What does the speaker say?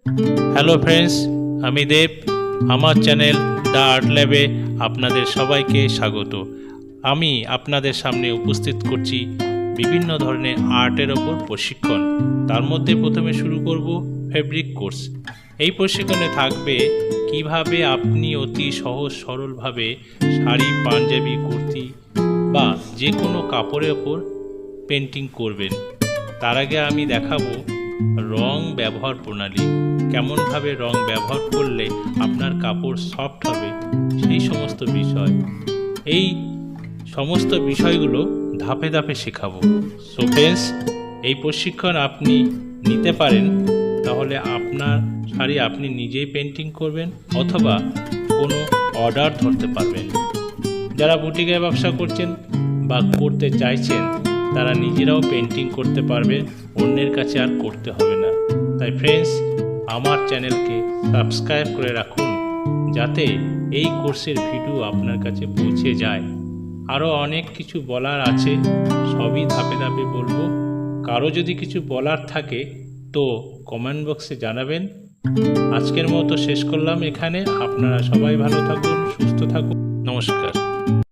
Hello friends, আমি দেব। আমার channel the art ল্যাবে আপনাদের সবাইকে স্বাগত। আমি আপনাদের সামনে উপস্থিত করছি বিভিন্ন ধরনের আর্টের ওপর প্রশিক্ষণ। তার মধ্যে প্রথমে শুরু করব ফেব্রিক কোর্স। এই প্রশিক্ষণে থাকবে কিভাবে আপনি অতি সহজ সরলভাবে শাড়ি, পাঞ্জাবি, কুর্তি বা যে কোনো কাপড়ের ওপর পেন্টিং করবেন। তার আগে আমি দেখাবো রং ব্যবহার প্রণালী, কেমনভাবে রং ব্যবহার করলে আপনার কাপড় সফট হবে, সেই সমস্ত বিষয়। এই সমস্ত বিষয়গুলো ধাপে ধাপে শেখাবো। সো ফ্রেন্ডস, এই প্রশিক্ষণ আপনি নিতে পারেন, তাহলে আপনার শাড়ি আপনি নিজেই পেন্টিং করবেন অথবা কোনো অর্ডার ধরতে পারবেন। যারা বুটিকের ব্যবসা করছেন বা করতে চাইছেন, তারা নিজেরাও পেন্টিং করতে পারবে, অন্যের কাছে আর করতে হবে না। তাই ফ্রেন্ডস, আমার চ্যানেলকে সাবস্ক্রাইব করে রাখুন, যাতে এই কোর্সের ভিডিও আপনার কাছে পৌঁছে যায়। আরও অনেক কিছু বলার আছে, সবই ধাপে ধাপে বলবো। কারো যদি কিছু বলার থাকে তো কমেন্ট বক্সে জানাবেন। আজকের মতো শেষ করলাম এখানে। আপনারা সবাই ভালো থাকুন, সুস্থ থাকুন। নমস্কার।